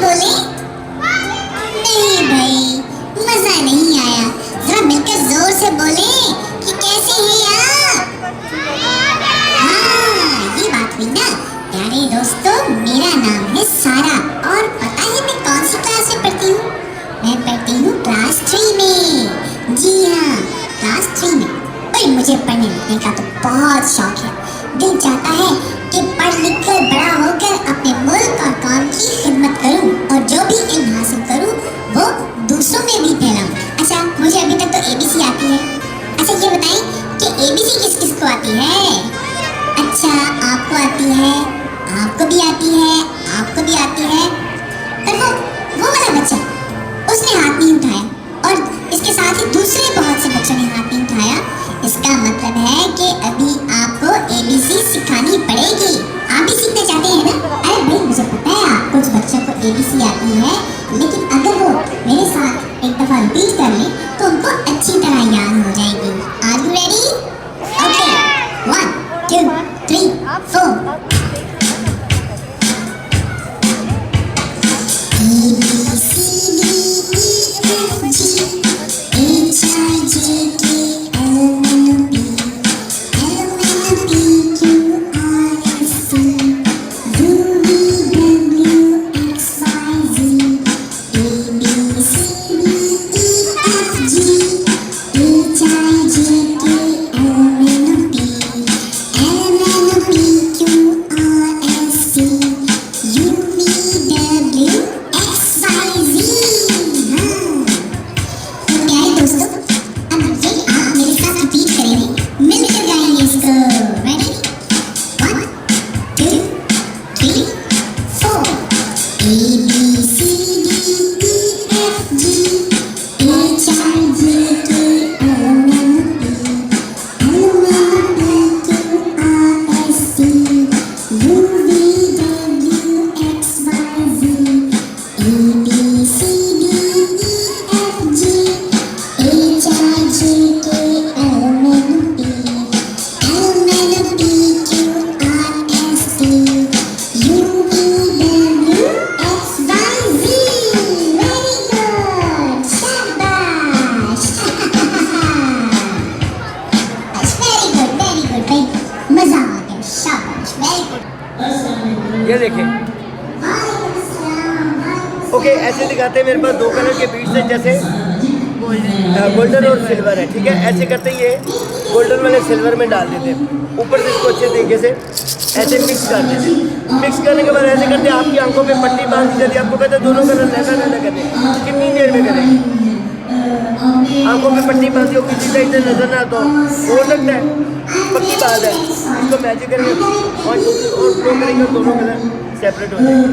बोले? नहीं भाई, मजा नहीं आया। जरा मिलकर जोर से बोले कि कैसे हैं आप? हाँ, ये बात हुई ना। प्यारे दोस्तों, मेरा नाम है सारा और पता है मैं कौन सी क्लास में पढ़ती हूँ? मैं पढ़ती हूँ क्लास 3 में। जी हाँ, क्लास 3 में। और मुझे पढ़ने लिखने का तो बहुत शौक है। दिल चाहता है कि पढ़ लिख कर बड़ा होकर अपने मुल्क और कौम की खिदमत करूं और जो भी इल्म हासिल करूं वो दूसरों में भी फैलाऊं। अच्छा, मुझे अभी तक तो ABC आती है। अच्छा ये बताएं कि ABC किस किस को आती है? अच्छा, आपको आती है, आपको भी आती है, आपको भी आती है। पर वो वाला बच्चा, उसने हाथ नहीं उठाया और इसके साथ ही दूसरे बहुत से बच्चों ने हाथ नहीं उठाया। इसका मतलब है कि अभी आपको ABC सिखानी पड़ेगी। आप भी सीखना चाहते हैं ना? अरे भाई, मुझे पता है आप कुछ बच्चों को ABC आती है, लेकिन अगर वो मेरे साथ एक दफा रिपीट कर ले तो उनको अच्छी तरह याद हो जाएगी। Are you ready? ओके, 1 2 3 4। ये देखें। ओके, ऐसे दिखाते हैं मेरे पास दो कलर के बीच से, जैसे गोल्डन और सिल्वर है। ठीक है, ऐसे करते ही ये गोल्डन वाले सिल्वर में डाल देते हैं। ऊपर से इसको अच्छे तरीके से ऐसे मिक्स कर देते हैं। मिक्स करने के बाद ऐसे करते हैं, आपकी आंखों पे पट्टी बांध दी जाती है। आपको कहते हैं दोनों कलर लहदा करते हैं। कितनी देर में करें? आंखों पे पट्टी बांधी हो, किसी साइड से नजर ना आता हो सकता है, पक्की बात है। इसको मैजिक करेंगे और फ्लो करेंगे, दोनों कलर सेपरेट हो जाएंगे।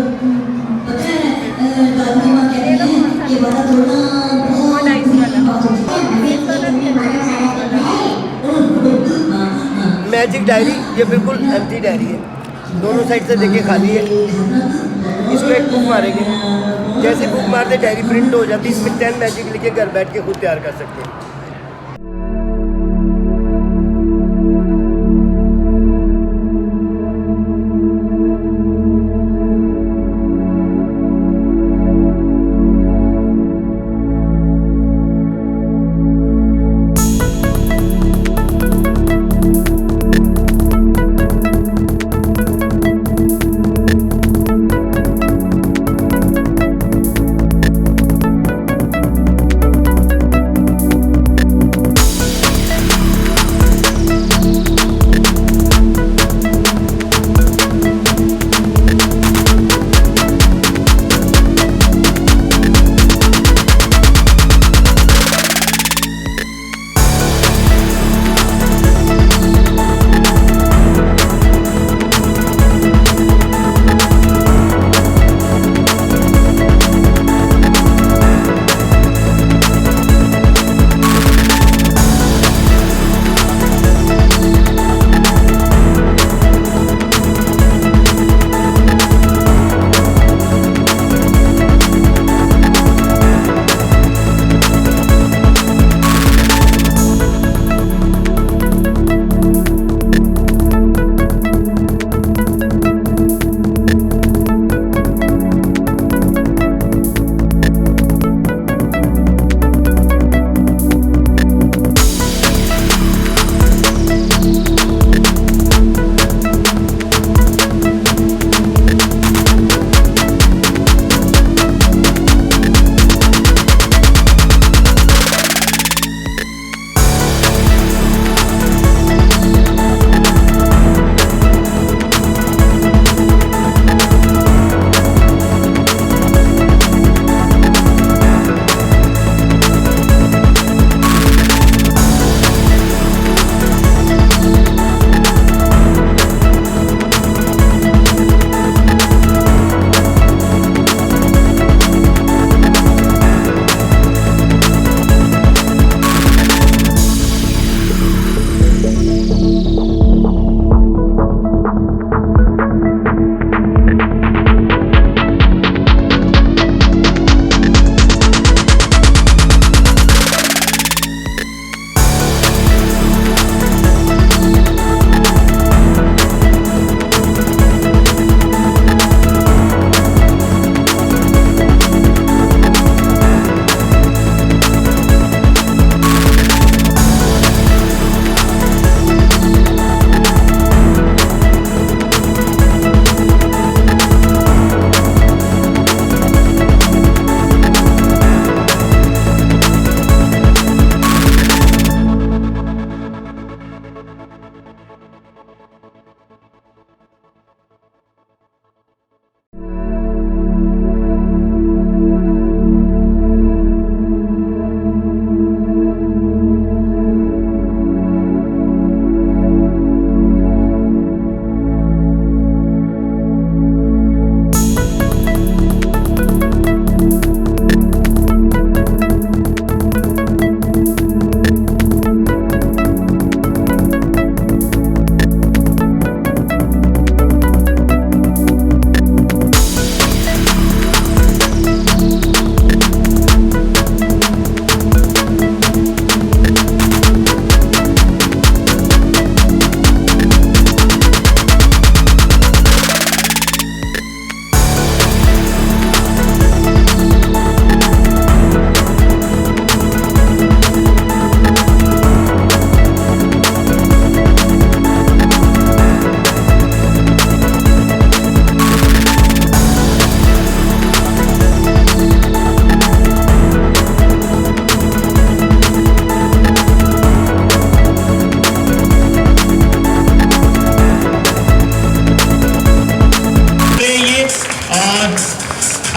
मैजिक डायरी ये बिल्कुल एम्प्टी डायरी है, दोनों साइड से देखिए खाली है। इसको एक बुक मारेंगे, जैसे बुक मारते डायरी प्रिंट हो जाती है। इसमें 10 मैजिक लिखे घर बैठ के खुद तैयार कर सकते हैं।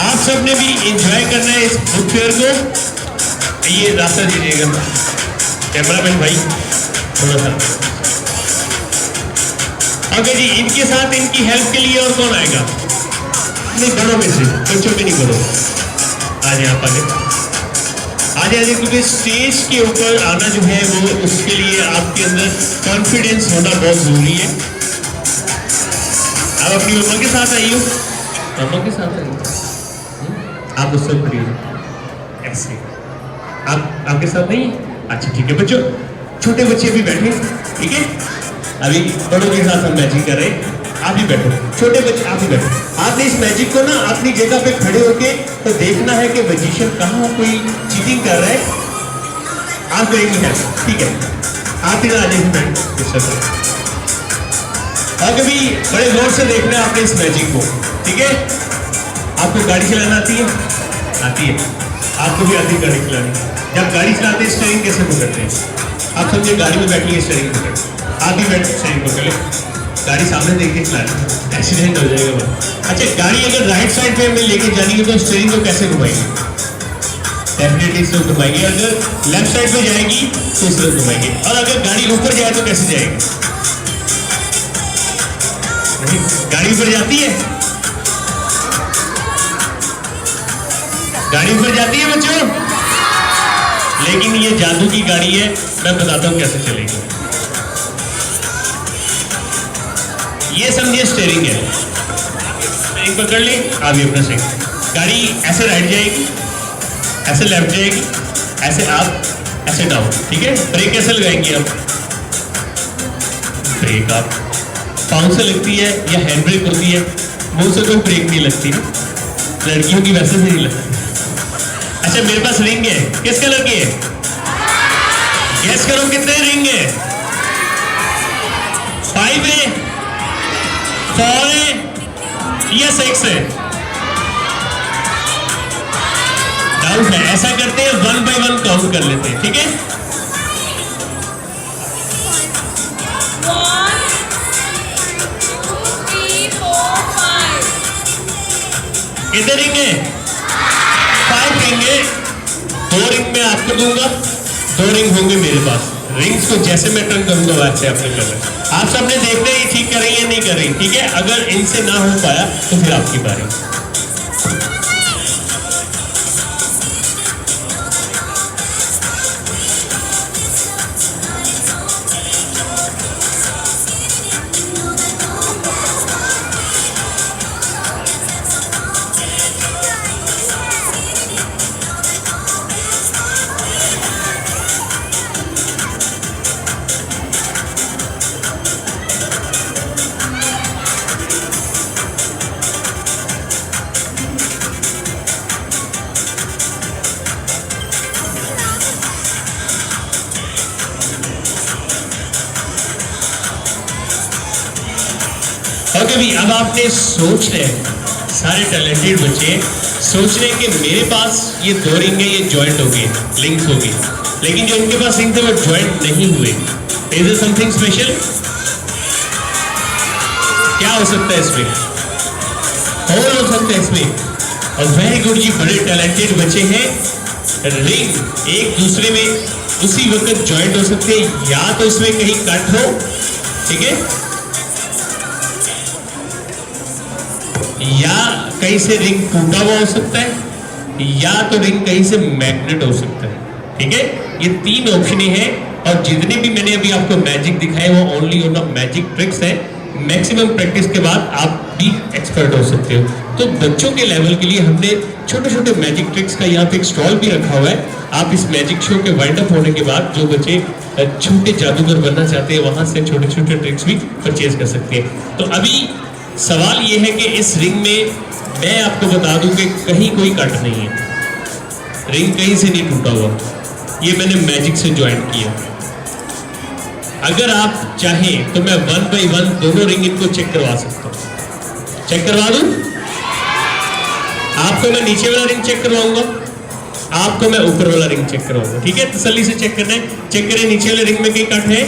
आप सब ने भी एंजॉय करना है इस बुक फेयर को। ये रास्ता दीजिएगा कैमरामैन भाई थोड़ा सा। ओके जी, इनके साथ इनकी हेल्प के लिए और कौन आएगा? नहीं, बड़ों में से, बच्चों में नहीं, बड़ों। आ जाए आप आगे, आ जाए, क्योंकि स्टेज के ऊपर आना जो है वो उसके लिए आपके अंदर कॉन्फिडेंस होना बहुत जरूरी है। आप अपनी मम्मा के साथ आइए, मम्मा के साथ आइए, आप उससे पढ़िए ऐसे। आप आपके साथ नहीं? अच्छा ठीक है बच्चों, छोटे बच्चे भी बैठे, ठीक है। अभी बड़ों के साथ हम मैजिक कर रहे हैं, आप ही बैठो, छोटे बच्चे आप ही बैठो। आपने इस मैजिक को ना अपनी जगह पे खड़े होके तो देखना है कि मैजिशियन कहाँ कोई चीटिंग कर रहा है। आप करेंगे क्या? ठीक है, आप इधर आ जाइए। और कभी बड़े गौर से देखना है आपने इस मैजिक को, ठीक है। आपको गाड़ी चलाना आती है? आती है। आपको भी आती है गाड़ी चलानी। जब गाड़ी चलाते हैं स्टीयरिंग कैसे पकड़ते हैं? आप समझे गाड़ी में बैठिए, स्टीयरिंग पकड़, आप भी बैठ स्टीयरिंग पकड़ ले, गाड़ी सामने देख के चलानी, एक्सीडेंट हो जाएगा बस। अच्छा, गाड़ी अगर राइट साइड पे हमें लेके जानी है तो स्टीयरिंग को कैसे घुमाएंगे? डेफिनेटली इससे घुमाएंगे। अगर लेफ्ट साइड पे जाएगी तो इस तरह घुमाएंगे, और अगर गाड़ी ऊपर जाए तो कैसे जाएगी? नहीं, गाड़ी ऊपर जाती है, गाड़ी ऊपर जाती है बच्चों, लेकिन ये जादू की गाड़ी है, मैं बताता हूं कैसे चलेगी। ये समझिए स्टीयरिंग है, स्टीयरिंग पकड़ ली, अभी अपना स्टीयरिंग, गाड़ी ऐसे राइट जाएगी, ऐसे लेफ्ट जाएगी, ऐसे अप, ऐसे डाउन, ठीक है। ब्रेक कैसे लगाएंगे आप? ब्रेक आप पाँव से लगती है या हैंड ब्रेक होती है? मुंह से कोई ब्रेक नहीं लगती, लड़कियों की वैसे भी नहीं लगती। अच्छा, मेरे पास रिंग है, किस कलर की है? गैस करो कितने रिंग है? 5 है, 4 है या 6 है? डाउट है, ऐसा करते हैं 1 by 1 काउंट कर लेते हैं, ठीक है। 1 2 3 4 5। कितने रिंग है? 5 रिंग है। 2 रिंग मैं आपको दूंगा, 2 रिंग होंगे मेरे पास। रिंग्स को जैसे मैं टर्न करूंगा वैसे आपने करना। आप सबने देखना है ये ठीक कर रही है नहीं कर रही, ठीक है। अगर इनसे ना हो पाया तो फिर आपकी बारी। और कभी अब आपने सोच रहे सारे टैलेंटेड बच्चे सोच रहे कि मेरे पास ये 2 रिंग है, ये जॉइंट हो गए, लिंक्स हो गई, लेकिन जो इनके पास रिंग थे वो जॉइंट नहीं हुए। Is there something special? क्या हो सकता है इसमें? होल हो सकता है इसमें। और वेरी गुड जी, बड़े टैलेंटेड बच्चे हैं। रिंग एक दूसरे में उसी वक्त जॉइंट हो सकते हैं, या तो इसमें कहीं कट हो, ठीक है, या कहीं से रिंग टूटा हुआ हो सकता है, या तो रिंग कहीं से मैग्नेट हो सकता है, ठीक है। ये 3 ऑप्शन हैं, और जितने भी मैंने अभी आपको मैजिक दिखाए वो ओनली ऑन मैजिक ट्रिक्स है। मैक्सिमम प्रैक्टिस के बाद आप भी एक्सपर्ट हो सकते हो। तो बच्चों के लेवल के लिए हमने छोटे छोटे मैजिक ट्रिक्स का यहाँ पे एक स्टॉल भी रखा हुआ है। आप इस मैजिक शो के वाइंड अप होने के बाद जो बच्चे छोटे जादूगर बनना चाहते हैं वहां से छोटे छोटे ट्रिक्स भी परचेज कर सकते हैं। तो अभी सवाल ये है कि इस रिंग में मैं आपको बता दूं कि कहीं कोई कट नहीं है, रिंग कहीं से नहीं टूटा हुआ, ये मैंने मैजिक से ज्वाइन किया। अगर आप चाहें तो मैं 1 by 1 दोनों रिंग इनको चेक करवा सकता हूं। चेक करवा दूं? आपको मैं नीचे वाला रिंग चेक करवाऊंगा, आपको मैं ऊपर वाला रिंग चेक करवाऊंगा, ठीक है। तसल्ली से चेक करना है। चेक करें नीचे वाले रिंग में कहीं कट है?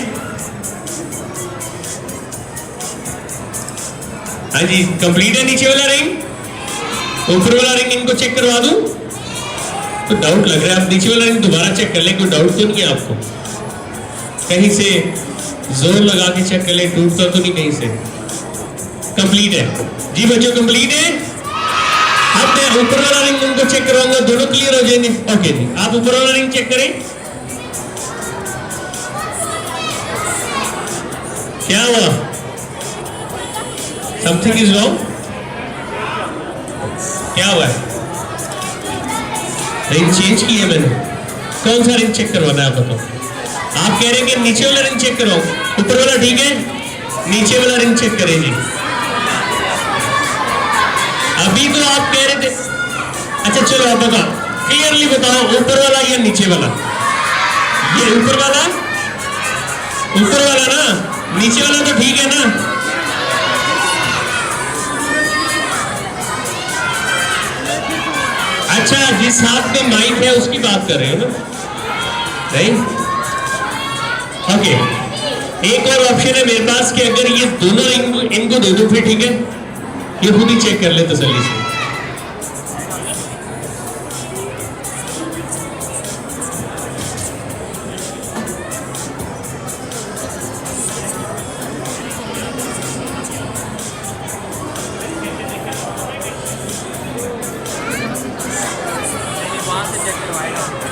हाँ जी, कंप्लीट है नीचे वाला रिंग, ऊपर वाला रिंग इनको चेक करवा दूं? तो डाउट लग रहा है, आप नीचे वाला रिंग दोबारा चेक कर ले, कोई डाउट तो नहीं है आपको? कहीं से जोर लगा के चेक कर ले, टूटता तो नहीं कहीं से? कंप्लीट है जी बच्चों, कंप्लीट है। अब मैं ऊपर वाला रिंग उनको चेक करवाऊंगा, दोनों क्लियर हो जाएंगे। ओके जी, आप ऊपर वाला रिंग चेक करें। क्या हुआ? Something is wrong. क्या हुआ है? रिंग चेंज की है मैंने। कौन सा रिंग चेक करवाना है आप बताओ? आप कह रहे हैं कि नीचे वाला रिंग चेक कराओ, ऊपर वाला ठीक है, नीचे वाला रिंग चेक करें जी। अभी तो आप कह रहे थे, अच्छा चलो आप बताओ, क्लियरली बताओ, ऊपर वाला या नीचे वाला? ये ऊपर वाला, ऊपर वाला ना, नीचे वाला तो ठीक है ना? अच्छा, जिस हाथ में माइक है उसकी बात कर रहे हो ना, नहीं? ओके, एक और ऑप्शन है मेरे पास कि अगर ये दोनों इनको दे दो फिर ठीक है, ये खुद ही चेक कर ले तसल्ली से। वहाँ से चेक करवाएगा।